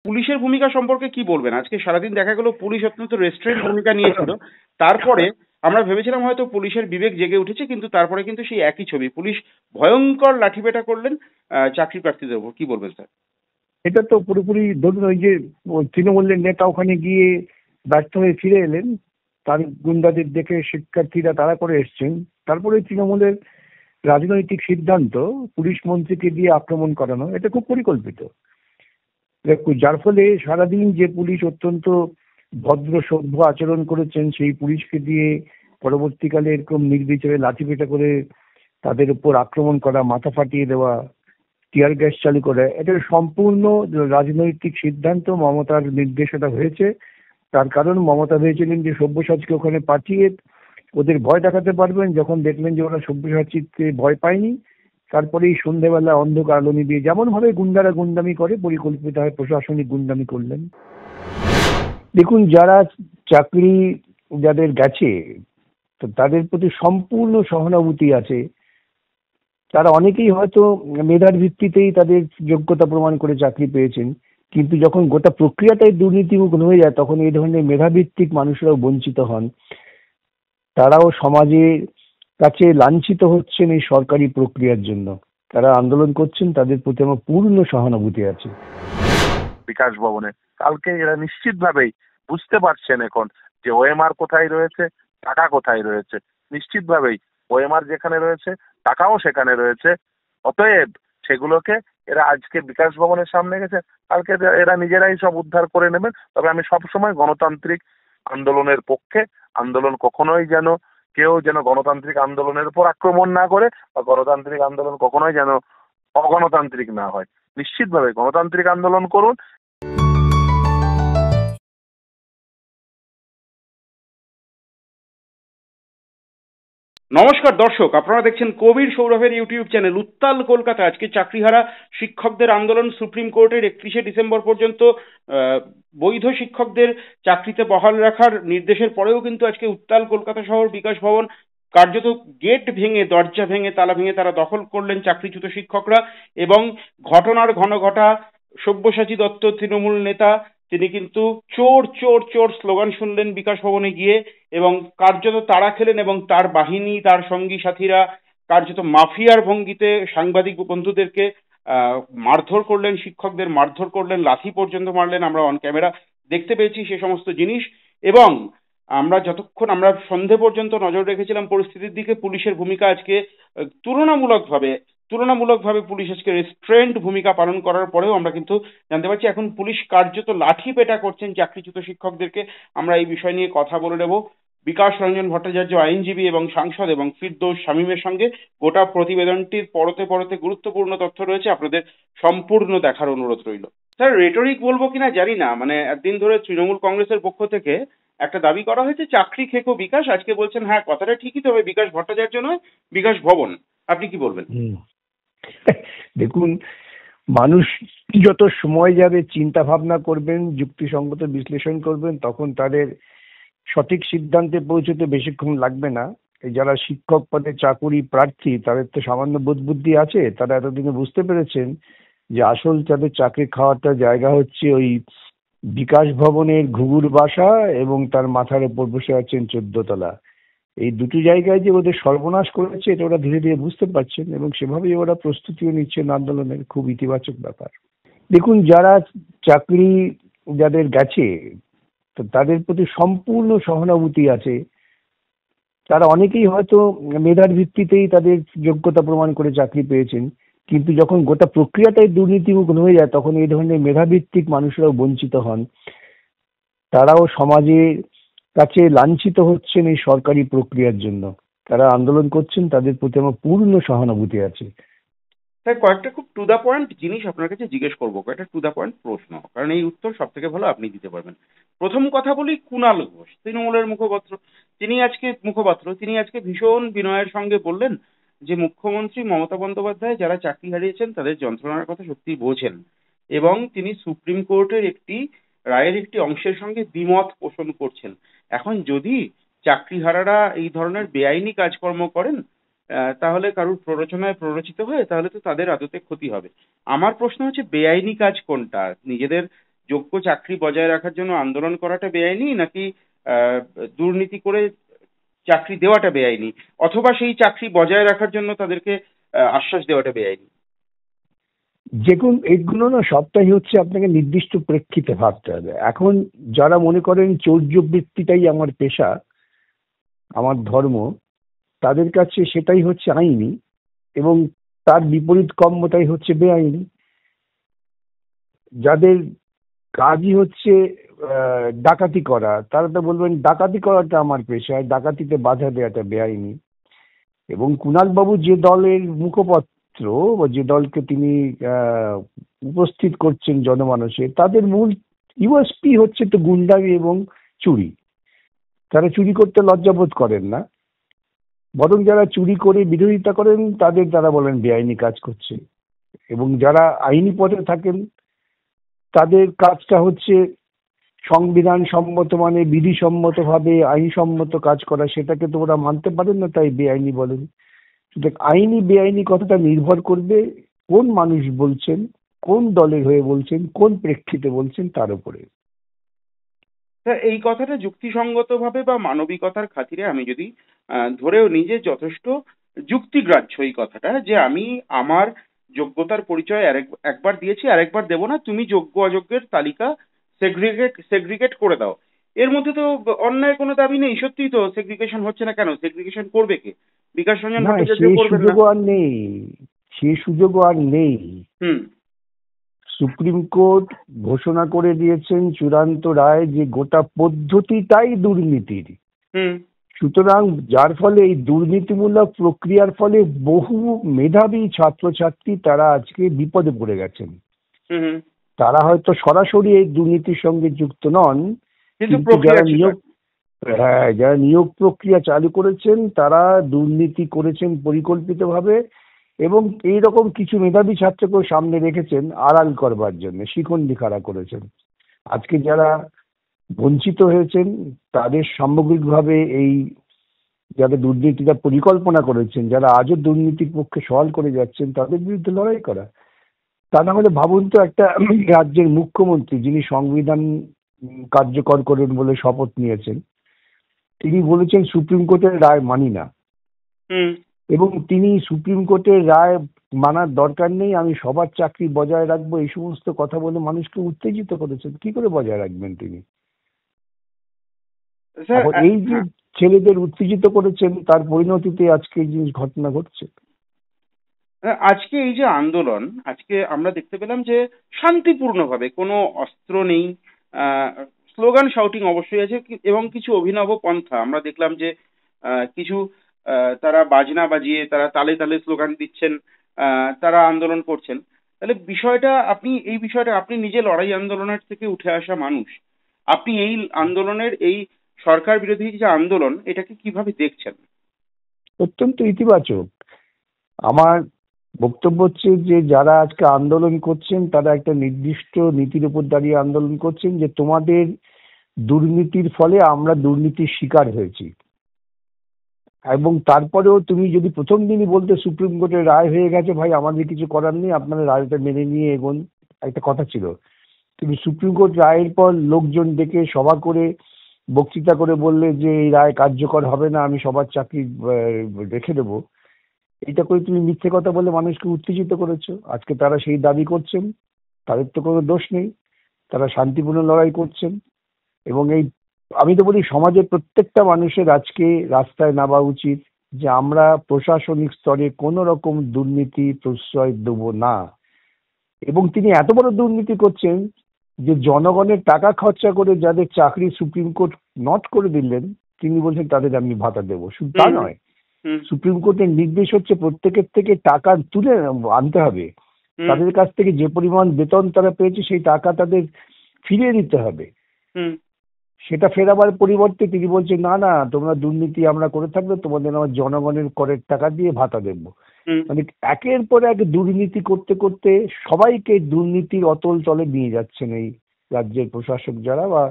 পুলিশের ভূমিকা সম্পর্কে কি বলবেন? আজকে সারাদিন দেখা গেল পুলিশ অত্যন্ত রেস্ট্রেন্ট ভূমিকা নিয়েছিল। তারপরে আমরা ভেবেছিলাম হয়তো পুলিশের বিবেক জেগে উঠেছে, কিন্তু তারপরে কিন্তু সেই একই ছবি। পুলিশ ভয়ঙ্কর লাঠিপেটা করলেন চাকরি প্রার্থীদের উপর। কি বলবেন স্যার? এটা তো পুরোপুরি ধরুন ওই যে তৃণমূলের নেতা ওখানে গিয়ে ব্যর্থ হয়ে ফিরে এলেন, তার গুন্ডাদের দেখে শিক্ষার্থীরা তাড়া করে এসছেন, তারপরে তৃণমূলের রাজনৈতিক সিদ্ধান্ত পুলিশ মন্ত্রীকে দিয়ে আক্রমণ করানো, এটা খুব পরিকল্পিত। যার ফলে সারাদিন যে পুলিশ অত্যন্ত ভদ্র সভ্য আচরণ করেছেন, সেই পুলিশকে দিয়ে পরবর্তীকালে এরকম নির্বিচারে লাঠিপেটা করে তাদের উপর আক্রমণ করা, মাথা ফাটিয়ে দেওয়া, টিয়ার গ্যাস চালু করে, এটা সম্পূর্ণ রাজনৈতিক সিদ্ধান্ত, মমতার নির্দেশনা হয়েছে। তার কারণ মমতা ভেবেছিলেন যে সব্যসাচীকে ওখানে পাঠিয়ে ওদের ভয় দেখাতে পারবেন। যখন দেখলেন যে ওরা সব্যসাচীকে ভয় পায়নি, তারপরেই সন্ধ্যেবেলা অন্ধকার আলো নিভিয়ে যেমন ভাবে গুন্ডারা গুন্ডামি করে পরিকল্পিত হয় প্রশাসনিক গুন্ডামি করলেন। দেখুন, যারা চাকরি যাদের গেছে, তো তাদের প্রতি সম্পূর্ণ সহানুভূতি আছে। তারা অনেকেই হয়তো মেধার ভিত্তিতেই তাদের যোগ্যতা প্রমাণ করে চাকরি পেয়েছেন, কিন্তু যখন গোটা প্রক্রিয়াটাই দুর্নীতিমুখ হয়ে যায়, তখন এই ধরনের মেধাভিত্তিক মানুষরাও বঞ্চিত হন। তারাও সমাজের কাছে লাঞ্ছিত হচ্ছেন এই সরকারি প্রক্রিয়ার জন্য। তারা আন্দোলন করছেন, তাদের প্রতি আমার পূর্ণ সহানুভূতি আছে। বিকাশ ভবনে কালকে এরা নিশ্চিতভাবেই বুঝতে পারছেন এখন যে ওএমআর কোথায় রয়েছে, টাকা কোথায় রয়েছে। নিশ্চিতভাবেই ওএমআর যেখানে রয়েছে, টাকাও সেখানে রয়েছে। অতএব সেগুলোকে এরা আজকে বিকাশ ভবনের সামনে গেছে, কালকে এরা নিজেরাই সব উদ্ধার করে নেবেন। তবে আমি সবসময় গণতান্ত্রিক আন্দোলনের পক্ষে। আন্দোলন কখনোই যেন কেউ গণতান্ত্রিক আন্দোলনের উপর আক্রমণ না করে, বা গণতান্ত্রিক আন্দোলন কখনোই যেন অগণতান্ত্রিক না হয়। নিশ্চিতভাবে গণতান্ত্রিক আন্দোলন করুন। নমস্কার দর্শক, আপনারা দেখছেন কবির সৌরভের ইউটিউব চ্যানেল উত্তাল কলকাতা। আজকে চাকরিহারা শিক্ষকদের আন্দোলন সুপ্রিম কোর্টের 31শে ডিসেম্বর পর্যন্ত বৈধ শিক্ষকদের চাকরিতে বহাল রাখার নির্দেশের পরেও কিন্তু আজকে উত্তাল কলকাতা শহর বিকাশ ভবন কার্যত গেট ভেঙে, দরজা ভেঙে, তালা ভেঙে তারা দখল করলেন চাকরিচ্যুত শিক্ষকরা। এবং ঘটনার ঘন ঘটা সব্যসাচী দত্ত তৃণমূল নেতা, তিনি কিন্তু চোর চোর চোর স্লোগান শুনলেন বিকাশ ভবনে গিয়ে, এবং কার্যত তাড়া খেলেন, এবং তার বাহিনী, তার সঙ্গী সাথীরা কার্যত মাফিয়ার ভঙ্গিতে সাংবাদিক বন্ধুদেরকে মারধর করলেন, শিক্ষকদের মারধর করলেন, লাথি পর্যন্ত মারলেন। আমরা অন ক্যামেরা দেখতে পেয়েছি সে সমস্ত জিনিস। এবং আমরা যতক্ষণ আমরা সন্ধে পর্যন্ত নজর রেখেছিলাম পরিস্থিতির দিকে, পুলিশের ভূমিকা আজকে তুলনামূলকভাবে পুলিশ আজকে রেস্ট্রেন্ট ভূমিকা পালন করার পরেও আমরা কিন্তু জানতে পারছি এখন পুলিশ কার্যত লাঠি পেটা করছেন চাকরিচ্যুত শিক্ষকদেরকে। আমরা এই বিষয় নিয়ে কথা বলে নেব বিকাশ রঞ্জন ভট্টাচার্য, আইনজীবী এবং সাংসদ, এবং ফিরদৌস শামীমের সঙ্গে। গোটা প্রতিবেদনটির পরতে পরতে গুরুত্বপূর্ণ তথ্য রয়েছে, আপনাদের সম্পূর্ণ দেখার অনুরোধ রইল। স্যার, রেটরিক বলবো কিনা জানি না, মানে একদিন ধরে তৃণমূল কংগ্রেসের পক্ষ থেকে একটা দাবি করা হয়েছে চাকরি খেকো বিকাশ, আজকে বলছেন হ্যাঁ কথাটা ঠিকই, তবে বিকাশ ভট্টাচার্য নয়, বিকাশ ভবন। আপনি কি বলবেন? দেখুন, মানুষ যত সময় যাবে চিন্তা ভাবনা করবেন, যুক্তিসঙ্গত বিশ্লেষণ করবেন, তখন তাদের সঠিক সিদ্ধান্তে পৌঁছতে বেশিক্ষণ লাগবে না। এই যারা শিক্ষক পদে চাকুরি প্রার্থী, তাদের তো সামান্য বোধ বুদ্ধি আছে। তারা এতদিনে বুঝতে পেরেছেন যে আসল তাদের চাকরি খাওয়াটা জায়গা হচ্ছে ওই বিকাশ ভবনের ঘুঘুর বাসা এবং তার মাথার উপর বসে আছেন 14 তলা। এই দুটো জায়গায় যে ওদের সর্বনাশ করেছে, এটা ওরা ধীরে ধীরে বুঝতে পারছেন, এবং সেভাবেই ওরা প্রস্তুতিও নিচ্ছেন আন্দোলনের। খুব ইতিবাচক ব্যাপার। দেখুন, যারা চাকরি যাদের গেছে, তো তাদের প্রতি সম্পূর্ণ সহানুভূতি আছে। তারা অনেকেই হয়তো মেধার ভিত্তিতেই তাদের যোগ্যতা প্রমাণ করে চাকরি পেয়েছেন, কিন্তু যখন গোটা প্রক্রিয়াটাই দুর্নীতিমুখ হয়ে যায়, তখন এই ধরনের মেধাভিত্তিক মানুষরাও বঞ্চিত হন। তারাও সমাজের কাছে লাঞ্ছিত হচ্ছেন এই সরকারি প্রক্রিয়ার জন্য। তারা আন্দোলন করছেন, তাদের প্রতি আমার পূর্ণ সহানুভূতি আছে। স্যার, কয়েকটা খুব টু দা পয়েন্ট জিনিস আপনার কাছে জিজ্ঞেস করবো, কয়েকটা টু দা পয়েন্ট প্রশ্ন, কারণ এই উত্তর সব থেকে ভালো আপনি দিতে পারবেন। প্রথম কথা বলি, কুণাল ঘোষ তৃণমূলের মুখপাত্র, তিনি আজকে ভীষণ বিনয়ের সঙ্গে বললেন যে মুখ্যমন্ত্রী মমতা বন্দ্যোপাধ্যায় যারা চাকরি হারিয়েছেন তাদের যন্ত্রণার কথা সত্যি বোঝেন, এবং তিনি সুপ্রিম কোর্টের একটি রায়ের একটি অংশের সঙ্গে দ্বিমত পোষণ করছেন। এখন যদি চাকরিহারারা এই ধরনের বেআইনি কাজকর্ম করেন, তাহলে কারুর প্ররোচনায় প্ররোচিত হয়, তাহলে তো তাদের আদতে ক্ষতি হবে। আমার প্রশ্ন হচ্ছে বেআইনি কাজ কোনটা? নিজেদের যোগ্য চাকরি বজায় রাখার জন্য আন্দোলন করাটা বেআইনি, নাকি আহ, দুর্নীতি করে চাকরি দেওয়াটা বেআইনি, অথবা সেই চাকরি বজায় রাখার জন্য তাদেরকে আশ্বাস দেওয়াটা বেআইনি? যেগুলো এগুলো না সবটাই হচ্ছে আপনাকে নির্দিষ্ট প্রেক্ষিতে ভাবতে হবে। এখন যারা মনে করেন চৌর্যবৃত্তিটাই আমার পেশা, আমার ধর্ম, তাদের কাছে সেটাই হচ্ছে আইনি, এবং তার বিপরীত কর্মটাই হচ্ছে বেআইনি। যাদের কাজই হচ্ছে ডাকাতি করা, তারা তো বলবেন ডাকাতি করাটা আমার পেশা, ডাকাতিতে বাধা দেওয়াটা বেআইনি। এবং কুণাল বাবু যে দলের মুখপত্র বা যে দলকে তিনি উপস্থিত করছেন জনমানসে, তাদের মূল ইউএসপি হচ্ছে তো গুন্ডামি এবং চুরি। তারা চুরি করতে লজ্জাবোধ করেন না, বরং যারা চুরি করে বিরোধিতা করেন তাদের তারা বলেন বেআইনি কাজ করছে। এবং যারা আইনি পদে থাকেন তাদের কাজটা হচ্ছে সংবিধান সম্মত মানে বিধিসম্মত ভাবে আইনসম্মত কাজ করা, সেটাকে তো ওরা মানতে পারেন না, তাই বেআইনি বলেন। সুতরাং আইনি বেআইনি কথাটা নির্ভর করবে কোন মানুষ বলছেন, কোন দলের হয়ে বলছেন, কোন প্রেক্ষিতে বলছেন তার উপরে। তা এই কথাটা যুক্তিসঙ্গতভাবে বা মানবিকতার খাতিরে আমি যদি ধরেও নিই যে যথেষ্ট যুক্তিগ্রাহ্য এই কথাটা, যে আমি আমার যোগ্যতার পরিচয় একবার দিয়েছি, আরেকবার দেবো না, তুমি যোগ্য অযোগ্যের তালিকা সেগ্রিগেট করে দাও, এর মধ্যে তো অন্যায় কোনো দাবি নেই। সত্যিই তো সেগ্রিগেশন হচ্ছে না, কেন সেগ্রিগেশন করবে কে? বিকাশ রঞ্জন না, ভট্টাচার্য সেই করবেন না। সুযোগও আর নেই, সেই সুযোগও আর নেই। হুম। সুপ্রিম কোর্ট ঘোষণা করে দিয়েছেন চূড়ান্ত রায় যে গোটা পদ্ধতিটাই দুর্নীতির। হুম। সুতরাং যার ফলে এই দুর্নীতিমূলক প্রক্রিয়ার ফলে বহু মেধাবী ছাত্রছাত্রী তারা আজকে বিপদে পড়ে গেছেন। হুম। তারা হয়তো সরাসরি এই দুর্নীতির সঙ্গে যুক্ত নন, কিন্তু কিন্তু প্রক্রিয়া সেটা। যারা নিয়োগ প্রক্রিয়া চালু করেছেন তারা দুর্নীতি করেছেন পরিকল্পিতভাবে, এবং এইরকম কিছু মেধাবী ছাত্রকেও সামনে রেখেছেন আড়াল করবার জন্য, শিখন্ডি খাড়া করেছেন। আজকে যারা বঞ্চিত হয়েছেন তাদের সামগ্রিকভাবে এই যারা দুর্নীতিটা পরিকল্পনা করেছেন, যারা আজও দুর্নীতির পক্ষে সওয়াল করে যাচ্ছেন, তাদের বিরুদ্ধে লড়াই করা। তা না হলে ভাবুন তো, একটা রাজ্যের মুখ্যমন্ত্রী যিনি সংবিধান কার্যকর করবেন বলে শপথ নিয়েছেন, তিনি বলেছেন সুপ্রিম কোর্টের রায় মানি না, হুম। এবং তিনি সুপ্রিম কোর্টের রায় মানার দরকার নেই, আমি সবার চাকরি বজায় রাখবো, এই সমস্ত কথা বলে মানুষকে উত্তেজিত করেছেন। কি করে বজায় রাখবেন তিনি? স্যার, এখন এই যে ছেলেদের উত্তেজিত করেছেন তার পরিণতিতে আজকে এই জিনিস ঘটনা ঘটছে। আজকে এই যে আন্দোলন, আজকে আমরা দেখতে পেলাম যে শান্তিপূর্ণভাবে, কোনো অস্ত্র নেই, স্লোগান শাউটিং অবশ্যই আছে, এবং কিছু অভিনব পন্থা আমরা দেখলাম যে কিছু তারা বাজনা বাজিয়ে, তারা তালে তালে স্লোগান দিচ্ছেন, তারা আন্দোলন করছেন। তাহলে এই বিষয়টা আপনি নিজে লড়াই আন্দোলনের থেকে উঠে আসা মানুষ, আপনি এই আন্দোলনের, এই সরকার বিরোধী যে আন্দোলন, এটাকে কিভাবে দেখছেন? অত্যন্ত ইতিবাচক। আমার বক্তব্য হচ্ছে যে যারা আজকে আন্দোলন করছেন তারা একটা নির্দিষ্ট নীতির উপর দাঁড়িয়ে আন্দোলন করছেন, যে তোমাদের দুর্নীতির ফলে আমরা দুর্নীতির শিকার হয়েছি। এবং তারপরেও তুমি যদি প্রথম দিনই বলতে সুপ্রিম কোর্টের রায় হয়ে গেছে, ভাই আমাদের কিছু করার নেই, আপনারা রায়টা মেনে নিয়ে এগোন, একটা কথা ছিল। তুমি সুপ্রিম কোর্ট রায়ের পর লোকজন ডেকে সভা করে বক্তৃতা করে বললে যে এই রায় কার্যকর হবে না, আমি সবার চাকরি রেখে দেবো। এটা করে তুমি মিথ্যে কথা বলে মানুষকে উত্তেজিত করেছো। আজকে তারা সেই দাবি করছেন, তাদের তো কোনো দোষ নেই, তারা শান্তিপূর্ণ লড়াই করছেন। এবং এই আমি তো বলি সমাজের প্রত্যেকটা মানুষের আজকে রাস্তায় নামা উচিত, যে আমরা প্রশাসনিক স্তরে কোনো রকম দুর্নীতি প্রশ্রয় দেব না। এবং তিনি এত বড় দুর্নীতি করছেন যে জনগণের টাকা খরচা করে যাদের চাকরি সুপ্রিম কোর্ট নট করে দিলেন, তিনি বলছেন তাদের আমি ভাতা দেবো। শুধু তা নয়, সুপ্রিম কোর্টের নির্দেশ হচ্ছে প্রত্যেকের থেকে টাকা তুলে আনতে হবে, তাদের কাছ থেকে যে পরিমাণ বেতন তারা পেয়েছে সেই টাকা তাদের ফিরিয়ে দিতে হবে। সেটা ফেরাবার পরিবর্তে তিনি বলছেন না না, তোমরা দুর্নীতি আমরা করে থাকলে তোমাদের আমার জনগণের করের টাকা দিয়ে ভাতা দেব। মানে একের পর এক দুর্নীতি করতে করতে সবাইকে দুর্নীতির অতল তলে নিয়ে যাচ্ছেন এই রাজ্যের প্রশাসক যারা, বা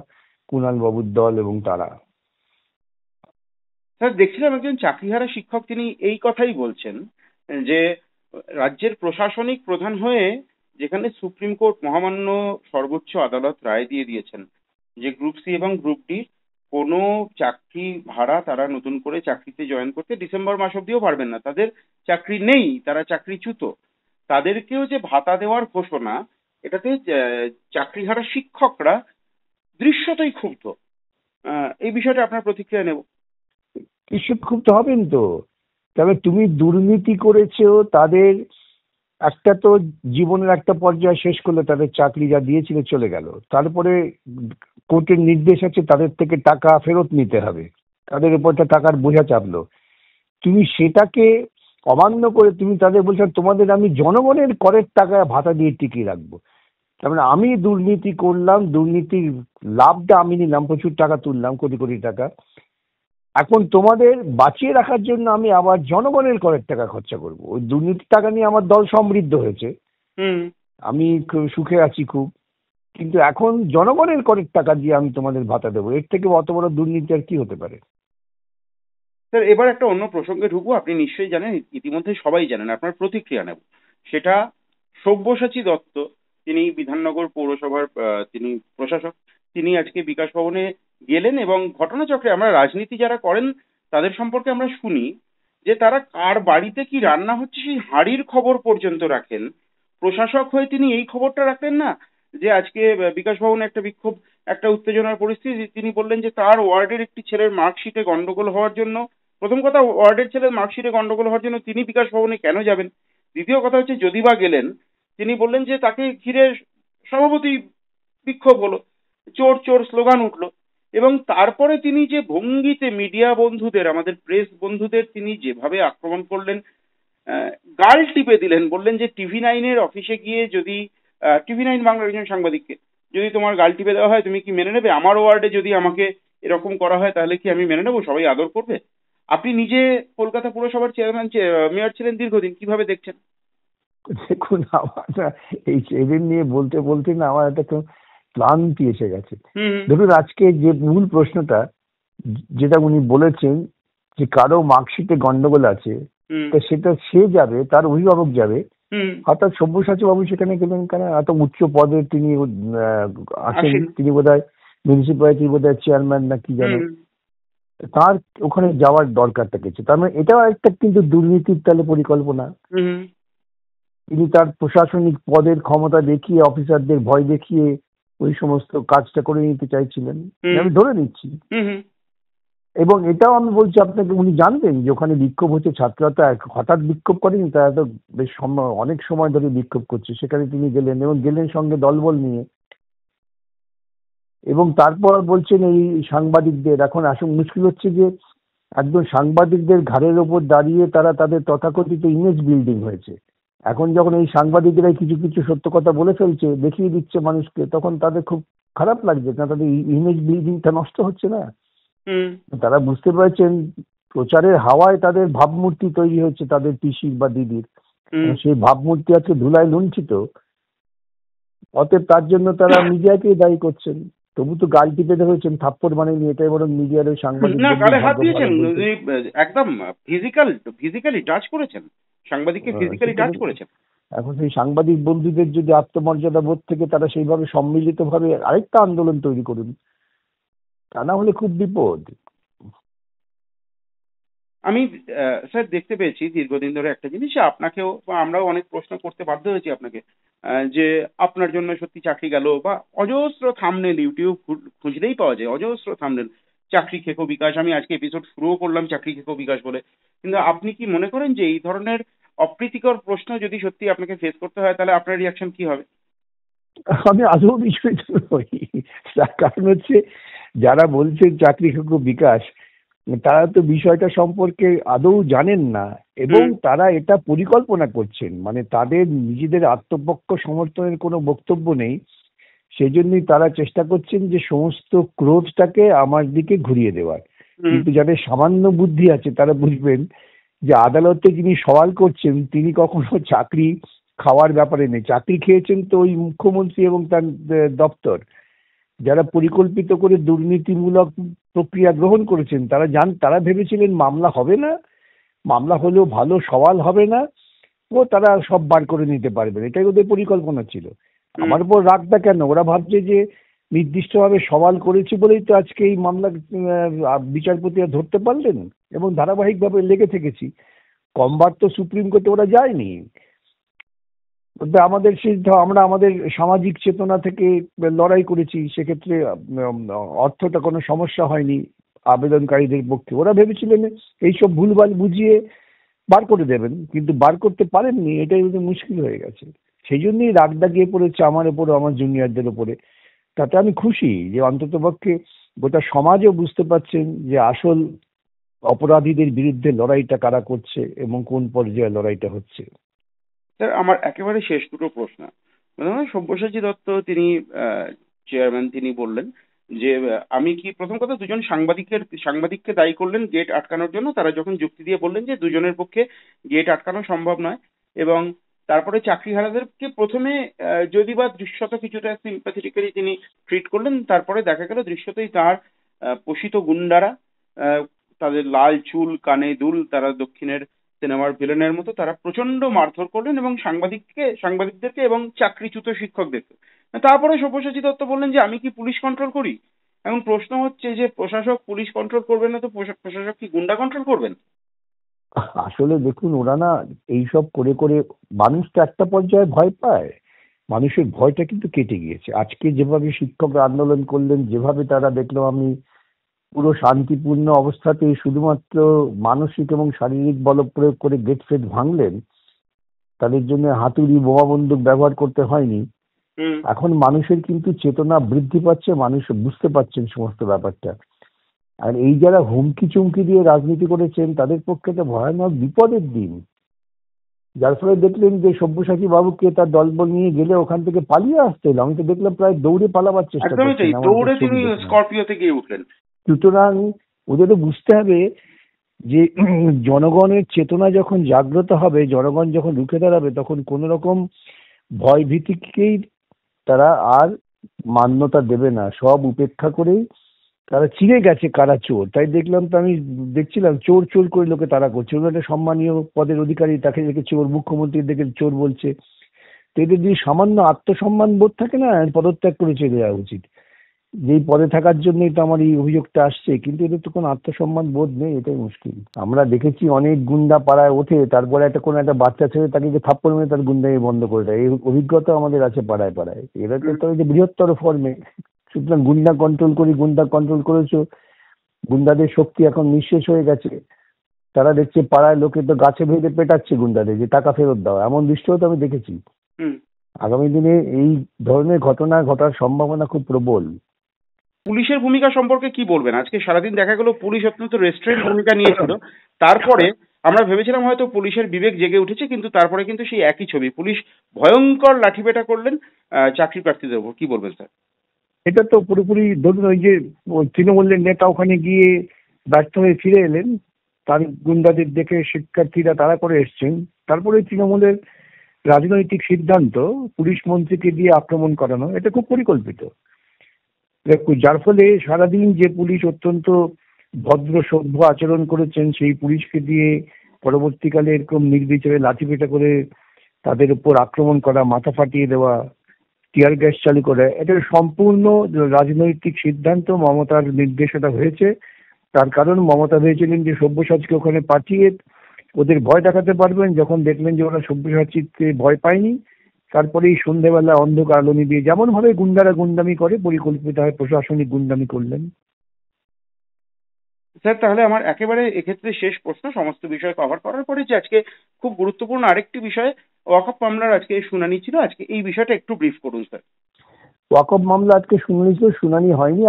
কুণাল বাবুর দল এবং তারা। স্যার, দেখছিলাম একজন চাকরিহারা শিক্ষক, তিনি এই কথাই বলছেন যে রাজ্যের প্রশাসনিক প্রধান হয়ে যেখানে সুপ্রিম কোর্ট মহামান্য সর্বোচ্চ আদালত রায় দিয়ে দিয়েছেন যে গ্রুপ সি এবং গ্রুপ ডি কোনো চাকরি ভাড়া তারা নতুন করে চাকরিতে জয়েন করতে ডিসেম্বর মাস অব্দিও পারবেন না, তাদের চাকরি নেই, তারা চাকরিচ্যুত। তাদেরকেও যে ভাতা দেওয়ার ঘোষণা, এটাতে চাকরিহারা শিক্ষকরা দৃশ্যতই ক্ষুব্ধ। এই বিষয়টা আপনার প্রতিক্রিয়া নেব। কৃষক খুব তো হবেন তো, তবে তুমি দুর্নীতি করেছো, তাদের একটা তো জীবনের একটা পর্যায়ে শেষ করলে, তাদের চাকরি যা দিয়েছিল চলে গেল, তারপরে কোর্টের নির্দেশ আছে তাদের থেকে টাকা ফেরত নিতে হবে, তাদের উপর একটা টাকার বোঝা চাপলো, তুমি সেটাকে অমান্য করে তুমি তাদের বলছো তোমাদের আমি জনগণের করের টাকা ভাতা দিয়ে টিকিয়ে রাখবো। তার মানে আমি দুর্নীতি করলাম, দুর্নীতির লাভটা আমি নিলাম, প্রচুর টাকা তুললাম, কোটি কোটি টাকা, এখন তোমাদের বাঁচিয়ে রাখার জন্য আমি আবার জনগণের করের টাকা খরচা করব। ওই দুর্নীতির টাকা নিয়ে আমার দল সমৃদ্ধ হয়েছে, আমি সুখে আছি খুব, কিন্তু এখন জনগণের করের টাকা দিয়ে আমি তোমাদের ভাতা দেবো, এর থেকে অত বড় দুর্নীতি আর কি হতে পারে? স্যার, এবার একটা অন্য প্রসঙ্গে ঢুকবো। আপনি নিশ্চয়ই জানেন, ইতিমধ্যে সবাই জানেন, আপনার প্রতিক্রিয়া নেব। সেটা সব্যসাচী দত্ত, তিনি বিধাননগর পৌরসভার তিনি প্রশাসক, তিনি আজকে বিকাশ ভবনে গেলেন এবং ঘটনাচক্রে আমরা রাজনীতি যারা করেন তাদের সম্পর্কে আমরা শুনি যে তারা কার বাড়িতে কি রান্না হচ্ছে সেই হাঁড়ির খবর পর্যন্ত রাখেন। প্রশাসক হয়ে তিনি এই খবরটা রাখলেন না যে আজকে বিকাশ ভবনে একটা বিক্ষোভ, একটা উত্তেজনার পরিস্থিতি, তিনি বললেন যে তার ওয়ার্ডের একটি ছেলের মার্কশিটে গন্ডগোল হওয়ার জন্য, প্রথম কথা ওয়ার্ডের ছেলের মার্কশিটে গন্ডগোল হওয়ার জন্য তিনি বিকাশ ভবনে কেন যাবেন, দ্বিতীয় কথা হচ্ছে যদি বা গেলেন তিনি বললেন যে তাকে ঘিরে স্বভাবতই বিক্ষোভ হলো, চোর চোর স্লোগান উঠলো, এবং তারপরে তিনি যে ভঙ্গিতে মিডিয়া বন্ধুদের, আমাদের প্রেস বন্ধুদের তিনি যেভাবে আক্রমণ করলেন, গাল টিপে দিলেন, বললেন যে TV9-এর অফিসে গিয়ে যদি TV9 বাংলার একজন সাংবাদিককে যদি তোমার গাল টিপে দেওয়া হয় তুমি কি মেনে নেবে? আমার ওয়ার্ডে যদি আমাকে এরকম করা হয় তাহলে কি আমি মেনে নেবো? সবাই আদর করবে? আপনি নিজে কলকাতা পুরসভার মেয়র ছিলেন দীর্ঘদিন, কিভাবে দেখছেন? দেখুন, আমার এই এদের নিয়ে বলতে বলতে না আমার একটা তো ক্লান্তি এসে গেছে। ধরুন আজকে যে মূল প্রশ্নটা যেটা উনি বলেছেন যে কারো মার্কশিটে গন্ডগোল আছে, তা সেটা সে যাবে, তার অভিভাবক যাবে, হঠাৎ সব্যসাচী বাবু সেখানে গেলেন কেন? এত উচ্চ পদে তিনি আছেন, তিনি বোধহয় মিউনিসিপ্যালিটি বোধহয় চেয়ারম্যান না কি জানেন, তার ওখানে যাওয়ার দরকারটা কিছু, তার মানে এটাও একটা কিন্তু দুর্নীতির তাহলে পরিকল্পনা। তিনি তার প্রশাসনিক পদের ক্ষমতা দেখিয়ে, অফিসারদের ভয় দেখিয়ে ওই সমস্ত কাজটা করে নিতে চাইছিলেন, আমি ধরে নিচ্ছি। এবং এটাও আমি বলছি আপনাকে, উনি জানতেন যে ওখানে বিক্ষোভ হচ্ছে, ছাত্ররা তো হঠাৎ বিক্ষোভ করেনি, তারা তো বেশ অনেক সময় ধরে বিক্ষোভ করছে, সেখানে তিনি গেলেন এবং গেলেন সঙ্গে দলবল নিয়ে। এবং তারপর বলছেন এই সাংবাদিকদের, এখন আসলে মুশকিল হচ্ছে যে একদম সাংবাদিকদের ঘাড়ের ওপর দাঁড়িয়ে তারা তাদের তথাকথিত ইমেজ বিল্ডিং হয়েছে। এখন যখন এই সাংবাদিকরাই কিছু কিছু সত্য কথা বলে ফেলছে, দেখিয়ে দিচ্ছে মানুষকে, তখন তাদের খুব খারাপ লাগছে, না তাদের ইমেজ বিল্ডিংটা নষ্ট হচ্ছে না? তারা বুঝতে পারছেন প্রচারের হাওয়ায় তাদের ভাবমূর্তি তৈরি হচ্ছে, তাদের পিসির বা দিদির, সেই ভাবমূর্তি আজকে ধুলায় লুণ্ঠিত। অতএব তার জন্য তারা মিডিয়াকেই দায়ী করছেন। তবু তো গাল টিপে ধরেছেন, থাপ্পড় বানিয়ে নিয়ে, এটাই বরং মিডিয়ার ওই সাংবাদিক একদম ফিজিক্যালি টাচ করেছেন, সাংবাদিককে ফিজিক্যালি টাচ করেছেন। এখন সেই সাংবাদিক বন্ধুদের যদি আত্মমর্যাদা বোধ থেকে তারা সেইভাবে সম্মিলিত ভাবে আরেকটা আন্দোলন তৈরি করুন, তা না হলে খুব বিপদ। আমি স্যার দেখতে পেয়েছি দীর্ঘদিন ধরে একটা জিনিস, আপনাকেও বা আমরাও অনেক প্রশ্ন করতে বাধ্য হয়েছি আপনাকে, যে আপনার জন্য সত্যি চাকরি গেল, বা অজস্র থাম্বনেল ইউটিউব খুঁজলেই পাওয়া যায়, অজস্র থাম্বনেল চাকরি খেকো বিকাশ। আমি আজকে এপিসোড শুরুও করলাম চাকরি খেকো বিকাশ বলে। কিন্তু আপনি কি মনে করেন যে এই ধরনের অপ্রীতিকর প্রশ্ন যদি সত্যি আপনাকে ফেস করতে হয় তাহলে আপনার রিয়াকশন কি হবে? আমি আদৌ বিষয়টা নই, তার কারণ হচ্ছে যারা বলছেন চাকরি খেকো বিকাশ, তারা তো বিষয়টা সম্পর্কে আদৌ জানেন না, এবং তারা এটা পরিকল্পনা করছেন, মানে তাদের নিজেদের আত্মপক্ষ সমর্থনের কোনো বক্তব্য নেই, সেই জন্যই তারা চেষ্টা করছেন যে সমস্ত ক্রোধটাকে আমার দিকে ঘুরিয়ে দেওয়ার। কিন্তু যাদের সামান্য বুদ্ধি আছে তারা বুঝবেন যে আদালতে যিনি সওয়াল করছেন তিনি কখনো চাকরি খাওয়ার ব্যাপারে নেই, চাকরি খেয়েছেন তো ওই মুখ্যমন্ত্রী এবং তার দপ্তর, যারা পরিকল্পিত করে দুর্নীতিমূলক প্রক্রিয়া গ্রহণ করেছেন, তারা ভেবেছিলেন মামলা হবে না, মামলা হলেও ভালো সওয়াল হবে না, ও তারা সব বার করে নিতে পারবে, এটাই ওদের পরিকল্পনা ছিল। আমার উপর রাগটা কেন? ওরা ভাবছে যে নির্দিষ্টভাবে সওয়াল করেছে বলেই তো আজকে এই মামলা বিচারপতিরা ধরতে পারলেন, এবং ধারাবাহিকভাবে লেগে থেকেছি। কমবার তো সুপ্রিম কোর্টে ওরা যায়নি। ওটা আমাদের আমরা আমাদের সামাজিক চেতনা থেকে লড়াই করেছি, সেক্ষেত্রে অর্থটা কোনো সমস্যা হয়নি আবেদনকারীদের পক্ষে। ওরা ভেবেছিলেন এইসব ভুলভাল বুঝিয়ে বার করে দেবেন, কিন্তু বার করতে পারেননি, এটাই ওদের মুশকিল হয়ে গেছে। সেই জন্যই রাগটা গিয়ে পড়েছে আমার ওপরে, আমার জুনিয়রদের ওপরে। তাতে আমি খুশি যে অন্ততপক্ষে গোটা সমাজও বুঝতে পারছেন যে আসল অপরাধীদের বিরুদ্ধে লড়াইটা কারা করছে এবং কোন পর্যায়ে লড়াইটা হচ্ছে। স্যার, আমার একেবারে শেষ দুটো প্রশ্ন। সব্যসাচী দত্ত তিনি চেয়ারম্যান, তিনি বললেন যে আমি কি, প্রথম কথা, দুজন সাংবাদিককে দায়ী করলেন গেট আটকানোর জন্য। তারা যখন যুক্তি দিয়ে বললেন যে দুজনের পক্ষে গেট আটকানো সম্ভব নয়, এবং তারপরে চাকরিহারাদেরকে প্রথমে যদি বা দৃশ্যত কিছুটা সিম্প্যাথেটিক্যালি তিনি ট্রিট করলেন, তারপরে দেখা গেল দৃশ্যতই তার পোষিত গুন্ডারা, তাদের লাল চুল কানে দুল, তারা দক্ষিণের সিনেমার ভিলেনের মতো, তারা প্রচন্ড মারধর করলেন এবং সাংবাদিকদেরকে এবং চাকরিচ্যুত শিক্ষকদেরকে। তারপরে সব্যসাচী দত্ত বললেন যে আমি কি পুলিশ কন্ট্রোল করি? এখন প্রশ্ন হচ্ছে যে প্রশাসক পুলিশ কন্ট্রোল করবেন না তো প্রশাসক কি গুন্ডা কন্ট্রোল করবেন? আসলে দেখুন, ওরা না এইসব করে করে মানুষ তো একটা পর্যায়ে ভয় পায়। মানুষের ভয়টা কিন্তু কেটে গিয়েছে। আজকে যেভাবে শিক্ষকরা আন্দোলন করলেন, যেভাবে তারা দেখলাম আমি পুরো শান্তিপূর্ণ অবস্থাতেই শুধুমাত্র মানসিক এবং শারীরিক বল প্রয়োগ করে গেট ফেট ভাঙলেন, তাদের জন্য হাতুড়ি বোমা বন্দুক ব্যবহার করতে হয়নি। এখন মানুষের কিন্তু চেতনা বৃদ্ধি পাচ্ছে, মানুষ বুঝতে পারছেন সমস্ত ব্যাপারটা। আর এই যারা হুমকি চুমকি দিয়ে রাজনীতি করেছেন তাদের পক্ষে তো ভয়ানক বিপদের দিন। যার ফলে দেখলেন যে সব্যসাচী বাবুকে তার দলবল নিয়ে গেলে ওখান থেকে পালিয়ে আসতে হলো। আমি তো দেখলাম প্রায় দৌড়ে পালাবার চেষ্টা করছেন। দৌড়ে তিনি স্করপিওতে গিয়ে উঠলেন। সুতরাং ওদেরও বুঝতে হবে যে জনগণের চেতনা যখন জাগ্রত হবে, জনগণ যখন রুখে দাঁড়াবে, তখন কোন রকম ভয় ভীতিকেই তারা আর মান্যতা দেবে না। সব উপেক্ষা করেই তারা চিনে গেছে কারা চোর। তাই দেখলাম, তো আমি দেখছিলাম চোর চোর করে লোকে তারা করছে। ওরা একটা সম্মানীয় পদের অধিকারী, তাকে দেখে চোর, মুখ্যমন্ত্রী দেখে চোর বলছে। তো এদের যদি সামান্য আত্মসম্মান বোধ থাকে না, পদত্যাগ করে চলে যাওয়া উচিত। যেই পদে থাকার জন্যই তো আমার এই অভিযোগটা আসছে, কিন্তু এদের তো কোনো আত্মসম্মান বোধ নেই, এটাই মুশকিল। আমরা দেখেছি অনেক গুন্ডা পাড়ায় ওঠে, তারপরে কোনো একটা বাচ্চা ছেলে তাকে যে থাপ্পড় মেরে তার গুন্ডামি বন্ধ করে দেয়। এই অভিজ্ঞতা আমাদের আছে পাড়ায় পাড়ায়। এরা তো যে বৃহত্তর ফর্মে। সুতরাং গুন্ডা কন্ট্রোল করেছো, গুন্ডাদের শক্তি এখন নিঃশেষ হয়ে গেছে। তারা দেখছে পাড়ায় লোকে তো গাছে বেঁধে পেটাচ্ছে গুন্ডাদের, যে টাকা ফেরত দাও, এমন দৃশ্যও তো আমি দেখেছি। আগামী দিনে এই ধরনের ঘটনা ঘটার সম্ভাবনা খুব প্রবল। পুলিশের ভূমিকা সম্পর্কে কি বলবেন? আজকে সারাদিন দেখা গেল পুলিশ অত্যন্ত রেস্ট্রেন্ট ভূমিকা নিয়েছিল। তারপরে আমরা ভেবেছিলাম হয়তো পুলিশের বিবেক জেগে উঠেছে, কিন্তু তারপরে কিন্তু সেই একই ছবি। পুলিশ ভয়ঙ্কর লাঠিপেটা করলেন চাকরি প্রার্থীদের উপর। কি বলবেন স্যার? এটা তো পুরোপুরি ধরুন ওই যে তৃণমূলের নেতা ওখানে গিয়ে ব্যর্থ হয়ে ফিরে এলেন, তার গুন্ডাদের দেখে শিক্ষার্থীরা তাড়া করে এসছেন। তারপরে তৃণমূলের রাজনৈতিক সিদ্ধান্ত পুলিশ মন্ত্রীকে দিয়ে আক্রমণ করানো, এটা খুব পরিকল্পিত। যার ফলে সারাদিন যে পুলিশ অত্যন্ত ভদ্র সভ্য আচরণ করেছেন, সেই পুলিশকে দিয়ে পরবর্তীকালে এরকম নির্বিচারে লাঠিপেটা করে তাদের উপর আক্রমণ করা, মাথা ফাটিয়ে দেওয়া, টিয়ার গ্যাস চালু করে, এটা সম্পূর্ণ রাজনৈতিক সিদ্ধান্ত, মমতার নির্দেশনা হয়েছে। তার কারণ মমতা ভেবেছিলেন যে সব্যসাচীকে ওখানে পাঠিয়ে ওদের ভয় দেখাতে পারবেন। যখন দেখলেন যে ওরা সব্যসাচীকে ভয় পায়নি, তারপরেই সন্ধ্যেবেলা অন্ধকার আলো নিভিয়ে যেমন ভাবে গুন্ডারা গুন্ডামি করে পরিকল্পিতভাবে প্রশাসনিক গুন্ডামি করলেন। স্যার, তাহলে আমার একেবারে এক্ষেত্রে শেষ প্রশ্ন, সমস্ত বিষয় কভার করার পরে, যে আজকে খুব গুরুত্বপূর্ণ আরেকটি বিষয়, ওয়াকফ মামলার আজকে শুনানি ছিল। আজকে এই বিষয়টা একটু ব্রিফ করুন স্যার। ওয়াকফ মামলা আজকে শুনানি ছিল, শুনানি হয়নি।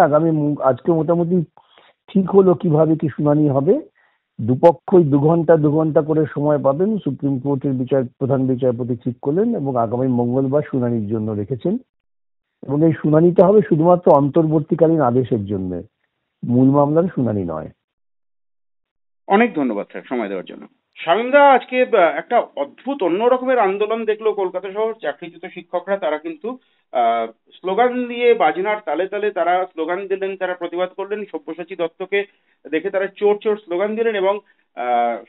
আজকে মোটামুটি ঠিক হলো কিভাবে কি শুনানি হবে। দুপক্ষই 2 ঘন্টা করে সময় পাবেন, সুপ্রিম কোর্টের প্রধান বিচারপতি ঠিক করলেন, এবং আগামী মঙ্গলবার শুনানির জন্য রেখেছেন। এবং এই শুনানিটা হবে শুধুমাত্র অন্তর্বর্তীকালীন আদেশের জন্য, মূল মামলার শুনানি নয়। অনেক ধন্যবাদ স্যার সময় দেওয়ার জন্য। শামিমদা, আজকে একটা অদ্ভুত অন্য রকমের আন্দোলন দেখলো কলকাতা শহর চাকরিচ্যুত শিক্ষকরা। তারা কিন্তু স্লোগান দিয়ে বাজনার তালে তালে তারা স্লোগান দিলেন, তারা প্রতিবাদ করলেন। সব্যসাচী দত্তকে দেখে তারা চোর চোর স্লোগান দিলেন এবং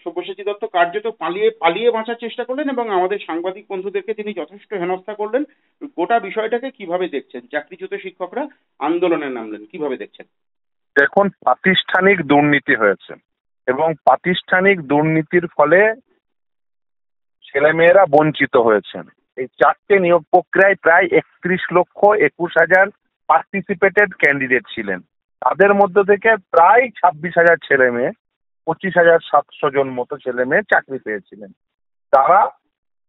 সব্যসাচী দত্ত কার্যত পালিয়ে পালিয়ে বাঁচার চেষ্টা করলেন এবং আমাদের সাংবাদিক বন্ধুদেরকে তিনি যথেষ্ট হেনস্থা করলেন। গোটা বিষয়টাকে কিভাবে দেখছেন? চাকরিচ্যুত শিক্ষকরা আন্দোলনে নামলেন, কিভাবে দেখছেন? দেখুন, প্রাতিষ্ঠানিক দুর্নীতি হয়েছে এবং প্রাতিষ্ঠানিক দুর্নীতির ফলে ছেলেমেয়েরা বঞ্চিত হয়েছেন। এই 4টে নিয়োগ প্রক্রিয়ায় প্রায় 31,21,000 পার্টিসিপেটেড ক্যান্ডিডেট ছিলেন। তাদের মধ্যে থেকে প্রায় 26,000 ছেলে মেয়ে, 25,700 জন মতো ছেলে মেয়ে চাকরি পেয়েছিলেন। তারা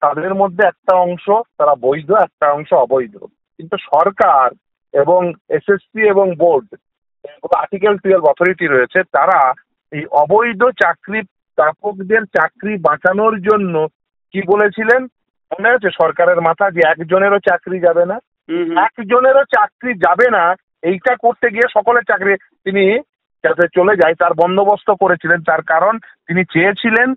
তাদের মধ্যে একটা অংশ তারা বৈধ, একটা অংশ অবৈধ। কিন্তু সরকার এবং এসএসসি এবং বোর্ড, আর্টিকেল 12 অথরিটি রয়েছে, তারা এই অবৈধ চাকরি প্রাপকদের চাকরি বাঁচানোর জন্য কি বলেছিলেন মনে আছে? সরকারের মাথা যে একজনেরও চাকরি যাবে না, একজনেরও চাকরি যাবে না, এইটা করতে গিয়ে সকলের চাকরি তিনি যাতে চলে যায় তার বন্দোবস্ত করেছিলেন। তার কারণ তিনি চেয়েছিলেন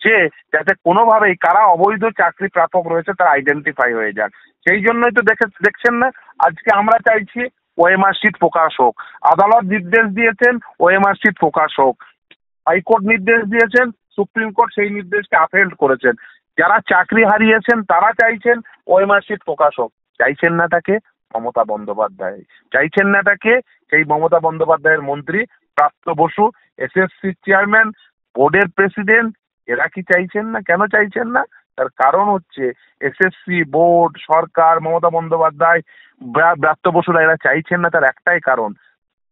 যে যাতে কোনোভাবেই কারা অবৈধ চাকরি প্রাপক রয়েছে তারা আইডেন্টিফাই হয়ে যান। সেই জন্যই তো দেখছেন না আজকে আমরা চাইছি ওএমআর শিট প্রকাশ হোক। আদালত নির্দেশ দিয়েছেন ওএমআর শিট প্রকাশ হোক। হাইকোর্ট নির্দেশ দিয়েছেন, সুপ্রিম কোর্ট সেই নির্দেশকে আপহেল্ড করেছেন। যারা চাকরি হারিয়েছেন তারা চাইছেন ওএমআর শিট প্রকাশ হোক। চাইছেন না তাকে মমতা বন্দ্যোপাধ্যায়, চাইছেন না তাকে সেই মমতা বন্দ্যোপাধ্যায়ের মন্ত্রী প্রাপ্ত বসু, এসএসসি চেয়ারম্যান, বোর্ডের প্রেসিডেন্ট। এরা কি চাইছেন না? কেন চাইছেন না? তার কারণ হচ্ছে এসএসসি, বোর্ড, সরকার, মমতা বন্দ্যোপাধ্যায়, ব্রাত্য বসুরা এরা চাইছেন না। তার একটাই কারণ,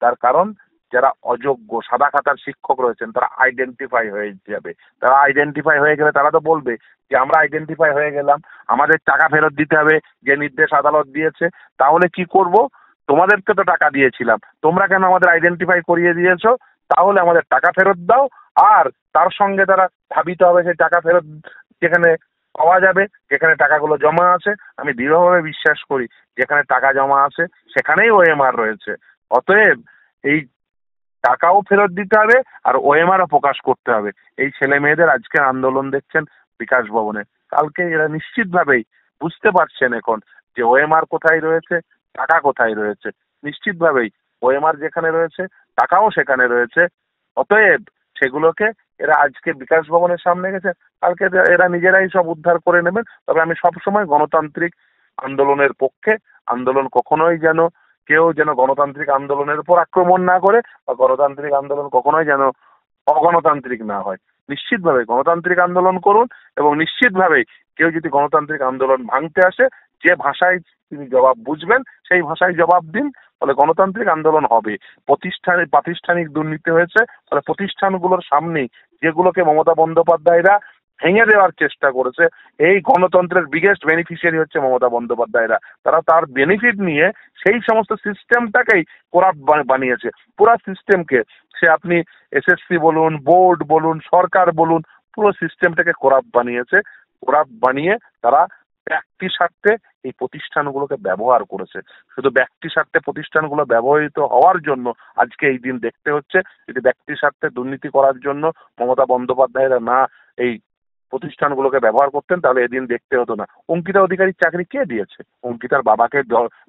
তার কারণ যারা অযোগ্য সাদা খাতার শিক্ষক রয়েছেন তারা আইডেন্টিফাই হয়ে যাবে। তারা আইডেন্টিফাই হয়ে গেলে তারা তো বলবে যে আমরা আইডেন্টিফাই হয়ে গেলাম, আমাদের টাকা ফেরত দিতে হবে যে নির্দেশ আদালত দিয়েছে। তাহলে কি করব? তোমাদেরকে তো টাকা দিয়েছিলাম, তোমরা কেন আমাদের আইডেন্টিফাই করিয়ে দিয়েছো? তাহলে আমাদের টাকা ফেরত দাও। আর তার সঙ্গে তারা ভাবিতে হবে সেই টাকা ফেরত যেখানে পাওয়া যাবে, যেখানে টাকাগুলো জমা আছে। আমি দৃঢ়ভাবে বিশ্বাস করি যেখানে টাকা জমা আছে সেখানেই ওএমআর রয়েছে। অতএব এই টাকাও ফেরত দিতে হবে আর ওএমআরও প্রকাশ করতে হবে। এই ছেলে মেয়েদের আজকে আন্দোলন দেখছেন বিকাশ ভবনে। কালকে এরা নিশ্চিতভাবেই বুঝতে পারছেন এখন যে ওএমআর কোথায় রয়েছে, টাকা কোথায় রয়েছে। নিশ্চিতভাবেই ওএমআর যেখানে রয়েছে টাকাও সেখানে রয়েছে। অতএব সেগুলোকে এরা আজকে বিকাশ ভবনের সামনে গেছে, কালকে এরা নিজেরাই সব উদ্ধার করে নেবেন। তবে আমি সবসময় গণতান্ত্রিক আন্দোলনের পক্ষে। আন্দোলন কখনোই যেন কেউ গণতান্ত্রিক আন্দোলনের উপর আক্রমণ না করে বা গণতান্ত্রিক আন্দোলন কখনোই যেন অগণতান্ত্রিক না হয়। নিশ্চিতভাবে গণতান্ত্রিক আন্দোলন করুন এবং নিশ্চিতভাবেই কেউ যদি গণতান্ত্রিক আন্দোলন ভাঙতে আসে যে ভাষায় তিনি জবাব বুঝবেন সেই ভাষায় জবাব দিন। ফলে গণতান্ত্রিক আন্দোলন হবে। প্রাতিষ্ঠানিক দুর্নীতি হয়েছে, ফলে প্রতিষ্ঠানগুলোর সামনেই যেগুলোকে মমতা বন্দ্যোপাধ্যায়রা ভেঙে দেওয়ার চেষ্টা করেছে, এই গণতন্ত্রের বিগেস্ট বেনিফিশিয়ারি হচ্ছে মমতা বন্দ্যোপাধ্যায়রা। তারা তার বেনিফিট নিয়ে সেই সমস্ত সিস্টেমটাকেই করাপ্ট বানিয়েছে। পুরো সিস্টেমকে, সে আপনি এসএসসি বলুন, বোর্ড বলুন, সরকার বলুন, পুরো সিস্টেমটাকে করাপ্ট বানিয়েছে। করাপ্ট বানিয়ে তারা ব্যক্তি স্বার্থে এই প্রতিষ্ঠানগুলোকে ব্যবহার করেছে। শুধু ব্যক্তি স্বার্থে প্রতিষ্ঠানগুলো ব্যবহৃত হওয়ার জন্য আজকে এই দিন দেখতে হচ্ছে। যদি ব্যক্তি স্বার্থে দুর্নীতি করার জন্য মমতা বন্দ্যোপাধ্যায়রা না এই প্রতিষ্ঠানগুলোকে ব্যবহার করতেন তাহলে এদিন দেখতে হতো না। অঙ্কিতা অধিকারীর চাকরি কে দিয়েছে? অঙ্কিতার বাবাকে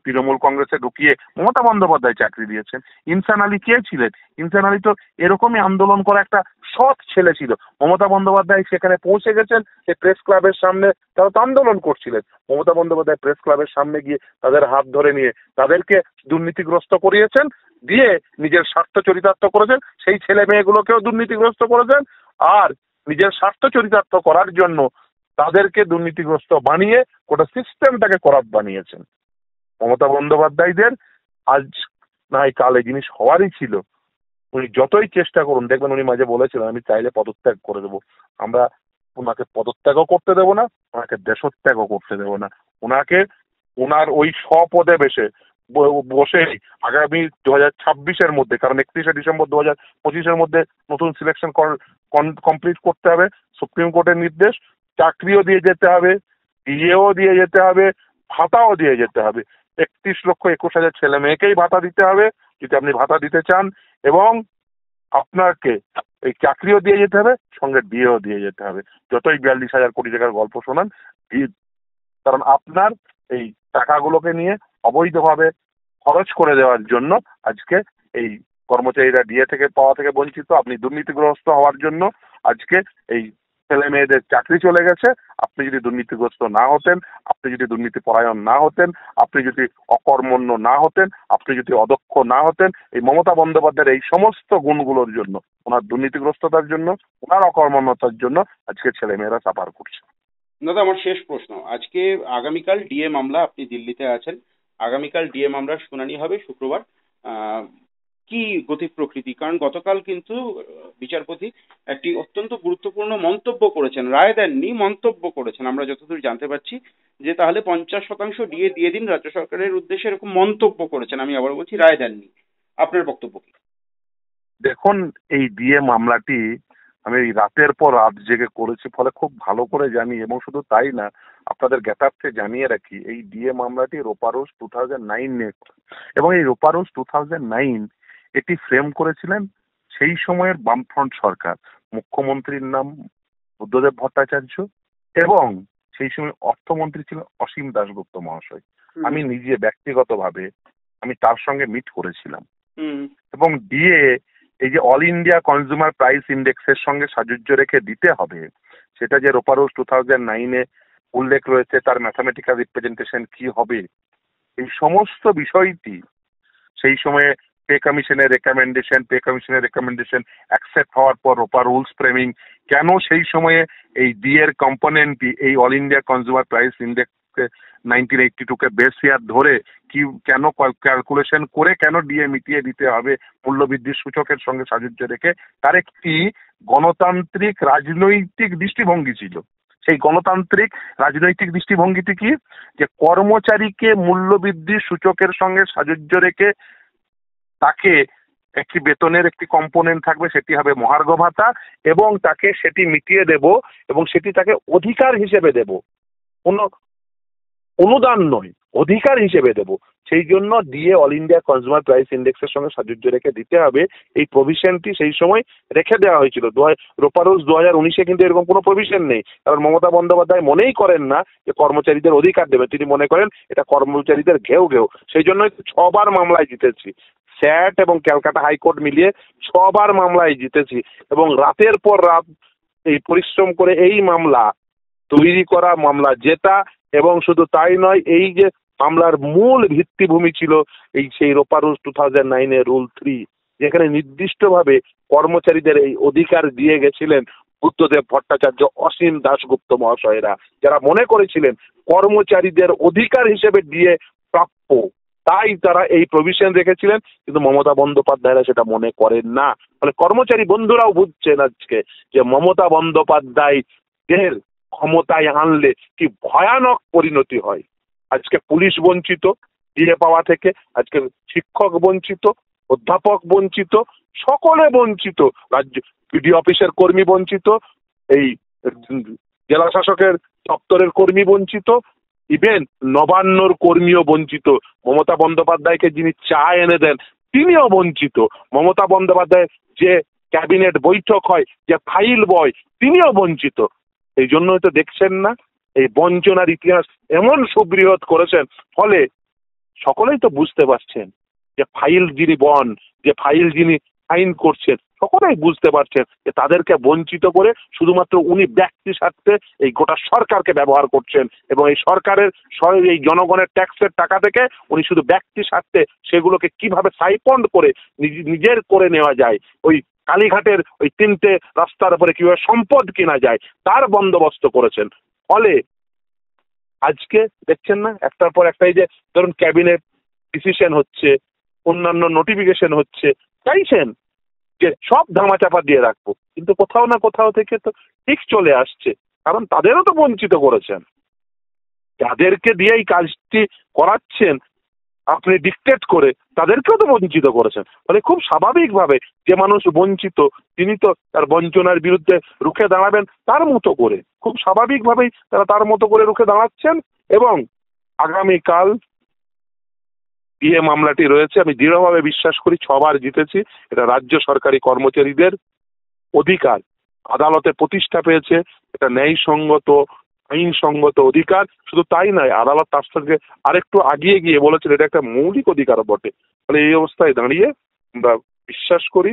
তৃণমূল কংগ্রেসে ঢুকিয়ে মমতা বন্দ্যোপাধ্যায় চাকরি দিয়েছেন। ইনসান আলী কে ছিলেন? ইনসান আলী তো এরকমই আন্দোলন করা একটা সৎ ছেলে ছিল। মমতা বন্দ্যোপাধ্যায় সেখানে পৌঁছে গেছেন, সেই প্রেস ক্লাবের সামনে তারা তো আন্দোলন করছিলেন। মমতা বন্দ্যোপাধ্যায় প্রেস ক্লাবের সামনে গিয়ে তাদের হাত ধরে নিয়ে তাদেরকে দুর্নীতিগ্রস্ত করিয়েছেন, দিয়ে নিজের স্বার্থ চরিতার্থ করেছেন। সেই ছেলে মেয়েগুলোকেও দুর্নীতিগ্রস্ত করেছেন আর নিজের স্বার্থ চরিতার্থ করার জন্য তাদেরকে দুর্নীতিগ্রস্ত বানিয়ে গোটা সিস্টেমটাকে করাপ্ট বানিয়েছেন। মমতা বন্দ্যোপাধ্যায়দের আজ নাই কাল এই জিনিস হওয়ারই ছিল। উনি যতই চেষ্টা করুন, দেখবেন উনি মাঝে বলেছিলেন আমি চাইলে পদত্যাগ করে দেবো। আমরা ওনাকে পদত্যাগও করতে দেবো না, ওনাকে দেশত্যাগও করতে দেবো না। ওনাকে ওনার ওই স্বপদে বসে আগামী 2026-এর মধ্যে, কারণ 31শে ডিসেম্বর 2025-এর মধ্যে নতুন সিলেকশন কমপ্লিট করতে হবে। সুপ্রিম কোর্টের নির্দেশ, চাকরিও দিয়ে যেতে হবে, ডিএও দিয়ে যেতে হবে, ভাতাও দিয়ে যেতে হবে। 31,21,000 ছেলে মেয়েকেই ভাতা দিতে হবে যদি আপনি ভাতা দিতে চান। এবং আপনাকে এই চাকরিও দিয়ে যেতে হবে, সঙ্গে ডিএও দিয়ে যেতে হবে। যতই 42,000 কোটি টাকার গল্প শোনান, কারণ আপনার এই টাকাগুলোকে নিয়ে অবৈধভাবে খরচ করে দেওয়ার জন্য আজকে এই কর্মচারীরা ডিএ থেকে পাওয়া থেকে বঞ্চিত। আপনি দুর্নীতিগ্রস্ত হওয়ার জন্য আজকে এই ছেলে মেয়েদের চাকরি চলে গেছে। আপনি যদি দুর্নীতিগ্রস্ত না হতেন, আপনি যদি দুর্নীতি পরায়ণ না হতেন, আপনি যদি অকর্মণ্য না হতেন, আপনি যদি অদক্ষ না হতেন, এই মমতা বন্দ্যোপাধ্যায়ের এই সমস্ত গুণগুলোর জন্য, ওনার দুর্নীতিগ্রস্ততার জন্য, ওনার অকর্মণ্যতার জন্য আজকে ছেলে মেয়েরা সাফার করছে। দাদা, আমার শেষ প্রশ্ন, আজকে আগামীকাল ডিএ মামলা, আপনি দিল্লিতে আছেন, আগামীকাল ডিএ মামলার শুনানি হবে শুক্রবার। কি গতি প্রকৃতি? কারণ গতকাল কিন্তু বিচারপতি একটি অত্যন্ত গুরুত্বপূর্ণ মন্তব্য করেছেন, রায় দেননি, মন্তব্য করেছেন। আমরা যতদূর জানতে পারছি যে তাহলে 50% ডিএ দিয়ে দিন রাজ্য সরকারের উদ্দেশ্যে, এরকম মন্তব্য করেছেন। আমি আবার বলছি, রায় দেননি। আপনার বক্তব্য কি? দেখুন, এই ডিএ মামলাটি আমি এই রাতের পর রাত জেগে করেছি, ফলে খুব ভালো করে জানি। এবং শুধু তাই না, আপনাদের জ্ঞাতার্থে জানিয়ে রাখি, এই ডিএ মামলাটি রোপারোস 2009 এবং এই রোপারোস 2009 এটি ফ্রেম করেছিলেন সেই সময়ের বামফ্রন্ট সরকার। মুখ্যমন্ত্রীর নাম বুদ্ধদেব ভট্টাচার্য এবং সেই সময় অর্থমন্ত্রী ছিলেন অসীম দাশগুপ্ত মহাশয়। আমি নিজে ব্যক্তিগতভাবে আমি তার সঙ্গে মিট করেছিলাম। এবং ডিএ এই যে অল ইন্ডিয়া কনজিউমার প্রাইস ইন্ডেক্সের সঙ্গে সাযুজ্য রেখে দিতে হবে, সেটা যে রোপারোস 2009 উল্লেখ রয়েছে, তার ম্যাথামেটিক্যাল রিপ্রেজেন্টেশন কি হবে, এই সমস্ত বিষয়টি সেই সময়ে পে কমিশনের রেকমেন্ডেশন অ্যাকসেপ্ট হওয়ার পর রোপা রুলস ফ্রেমিং কেন সেই সময়ে এই ডিএর কম্পোনেন্টটি এই all India consumer price index 1982-কে বেস ইয়ার ধরে কি কেন ক্যালকুলেশন করে কেন ডিএ মিটিয়ে দিতে হবে মূল্যবৃদ্ধির সূচকের সঙ্গে সাযুজ্য রেখে, তার একটি গণতান্ত্রিক রাজনৈতিক দৃষ্টিভঙ্গি ছিল। সেই গণতান্ত্রিক রাজনৈতিক দৃষ্টিভঙ্গিটি কি, যে কর্মচারীকে মূল্যবৃদ্ধির সূচকের সঙ্গে সাযুজ্য রেখে তাকে একটি বেতনের একটি কম্পোনেন্ট থাকবে, সেটি হবে মহার্ঘ ভাতা, এবং তাকে সেটি মিটিয়ে দেব এবং সেটি তাকে অধিকার হিসেবে দেব, কোনো অনুদান নয়, অধিকার হিসেবে দেব। সেই জন্য DA all India consumer price ইন্ডেক্সের সঙ্গে সাযুজ্য রেখে দিতে হবে, এই প্রভিশনটি সেই সময় রেখে দেওয়া হয়েছিল। রোপারোস 2019-এ কিন্তু এরকম কোনো প্রভিশন নেই, কারণ মমতা বন্দ্যোপাধ্যায় মনেই করেন না যে কর্মচারীদের অধিকার দেবে। তিনি মনে করেন এটা কর্মচারীদের ঘেউ। সেই জন্যই 6 বার মামলায় জিতেছি, স্যাট এবং ক্যালকাটা হাইকোর্ট মিলিয়ে 6 বার মামলায় জিতেছি, এবং রাতের পর রাত এই পরিশ্রম করে এই মামলা তৈরি করা, মামলা জেতা। এবং শুধু তাই নয়, এই যে মামলার মূল ভিত্তিভূমি ছিল এই সেই রোপারোস 2009-এর রুল 3, যেখানে নির্দিষ্টভাবে কর্মচারীদের এই অধিকার দিয়ে গেছিলেন বুদ্ধদেব ভট্টাচার্য, অসীম দাশগুপ্ত মহাশয়েরা, যারা মনে করেছিলেন কর্মচারীদের অধিকার হিসেবে দিয়ে প্রাপ্য, তাই তারা এই প্রভিশন রেখেছিলেন। কিন্তু মমতা বন্দ্যোপাধ্যায়রা সেটা মনে করেন না। ফলে কর্মচারী বন্ধুরাও বুঝছেন আজকে যে মমতা বন্দ্যোপাধ্যায়ের ক্ষমতায় আনলে কি ভয়ানক পরিণতি হয়। আজকে পুলিশ বঞ্চিত ডিএ পাওয়া থেকে, আজকে শিক্ষক বঞ্চিত, অধ্যাপক বঞ্চিত, সকলে বঞ্চিত, রাজ্য পিডি অফিসের কর্মী বঞ্চিত, এই জেলা শাসকের দপ্তরের কর্মী বঞ্চিত, ইভেন নবান্নর কর্মীও বঞ্চিত। মমতা বন্দ্যোপাধ্যায়কে যিনি চা এনে দেন তিনিও বঞ্চিত। মমতা বন্দ্যোপাধ্যায় যে ক্যাবিনেট বৈঠক হয়, যে ফাইল বয়, তিনিও বঞ্চিত। এই জন্যই তো দেখছেন না, এই বঞ্চনার ইতিহাস এমন সুবৃহৎ করেছেন, ফলে সকলেই তো বুঝতে পারছেন যে ফাইল যিনি যে ফাইল যিনি সাইন করছেন, সকলেই বুঝতে পারছেন যে তাদেরকে বঞ্চিত করে শুধুমাত্র উনি ব্যক্তি স্বার্থে এই গোটা সরকারকে ব্যবহার করছেন, এবং এই সরকারের এই জনগণের ট্যাক্সের টাকা থেকে উনি শুধু ব্যক্তি স্বার্থে সেগুলোকে কিভাবে সাইপন্ড করে নিজের করে নেওয়া যায়, ওই কালীঘাটের ওই 3টে রাস্তার উপরে কিভাবে সম্পদ কেনা যায়, তার বন্দোবস্ত করেছেন। ফলে আজকে দেখছেন না, একটার পর একটাই যে ধরুন ক্যাবিনেট ডিসিশন হচ্ছে, অন্যান্য নোটিফিকেশন হচ্ছে, চাইছেন যে সব ধামাচাপা দিয়ে রাখবো, কিন্তু কোথাও না কোথাও থেকে তো ঠিক চলে আসছে, কারণ তাদেরও তো বঞ্চিত করেছেন। যাদেরকে দিয়ে এই কাজটি করাচ্ছেন আপনি ডিক্টেট করে, তাদেরকেও তো বঞ্চিত করেছেন। ফলে খুব স্বাভাবিকভাবে যে মানুষ বঞ্চিত তিনি তো তার বঞ্চনার বিরুদ্ধে রুখে দাঁড়াবেন তার মতো করে, খুব স্বাভাবিকভাবেই তারা তার মতো করে রুখে দাঁড়াচ্ছেন। এবং আগামীকাল ডিএ মামলাটি রয়েছে, আমি দৃঢ়ভাবে বিশ্বাস করি 6 বার জিতেছি। এটা রাজ্য সরকারি কর্মচারীদের অধিকার আদালতে প্রতিষ্ঠা পেয়েছে, এটা ন্যায়সঙ্গত আইনসঙ্গত অধিকার। শুধু তাই নয়, আদালত তার সঙ্গে আরেকটু আগিয়ে গিয়ে বলেছেন এটা একটা মৌলিক অধিকারও বটে। তাহলে এই অবস্থায় দাঁড়িয়ে আমরা বিশ্বাস করি,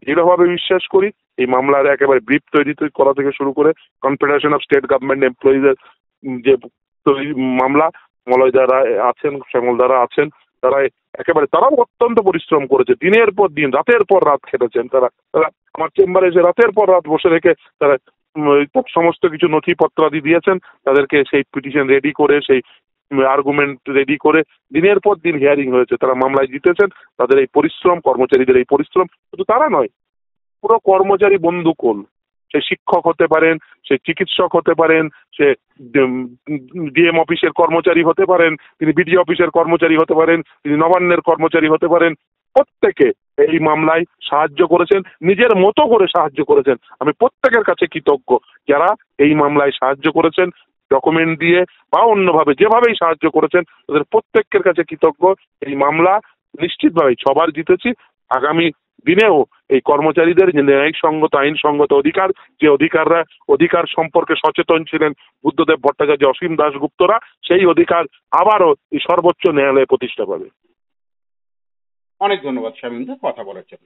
দৃঢ়ভাবে বিশ্বাস করি, এই মামলার একেবারে ব্রিফ তৈরি করা থেকে শুরু করে কনফেডারেশন অফ স্টেট গভর্নমেন্ট এমপ্লয়িজের যে মামলা, মলয় যারা আছেন, শ্যামল যারা আছেন, তারা একেবারে তারাও অত্যন্ত পরিশ্রম করেছে, দিনের পর দিন, রাতের পর রাত খেটেছেন তারা। তারা আমার চেম্বারে এসে রাতের পর রাত বসে রেখে তারা সমস্ত কিছু নথিপত্রাদি দিয়েছেন, তাদেরকে সেই পিটিশন রেডি করে, সেই আর্গুমেন্ট রেডি করে দিনের পর দিন হিয়ারিং হয়েছে, তারা মামলায় জিতেছেন। তাদের এই পরিশ্রম, কর্মচারীদের এই পরিশ্রম, শুধু তারা নয়, পুরো কর্মচারী বন্ধুকোল, সে শিক্ষক হতে পারেন, সে চিকিৎসক হতে পারেন, সে ডিএম অফিসের কর্মচারী হতে পারেন, তিনি বিডিও অফিসের কর্মচারী হতে পারেন, তিনি নবান্নের কর্মচারী হতে পারেন, প্রত্যেকে এই মামলায় সাহায্য করেছেন, নিজের মতো করে সাহায্য করেছেন। আমি প্রত্যেকের কাছে কৃতজ্ঞ যারা এই মামলায় সাহায্য করেছেন, ডকুমেন্ট দিয়ে বা অন্যভাবে যেভাবেই সাহায্য করেছেন, তাদের প্রত্যেকের কাছে কৃতজ্ঞ। এই মামলা নিশ্চিতভাবে সবার জিতেছি। আগামী দিনেও এই কর্মচারীদের যে ন্যায়সঙ্গত আইনসঙ্গত অধিকার, যে অধিকার সম্পর্কে সচেতন ছিলেন বুদ্ধদেব ভট্টাচার্য, অসীম দাশগুপ্তরা, সেই অধিকার আবারও এই সর্বোচ্চ ন্যায়ালয়ে প্রতিষ্ঠা পাবে। অনেক ধন্যবাদ শামীমদা কথা বলার জন্য।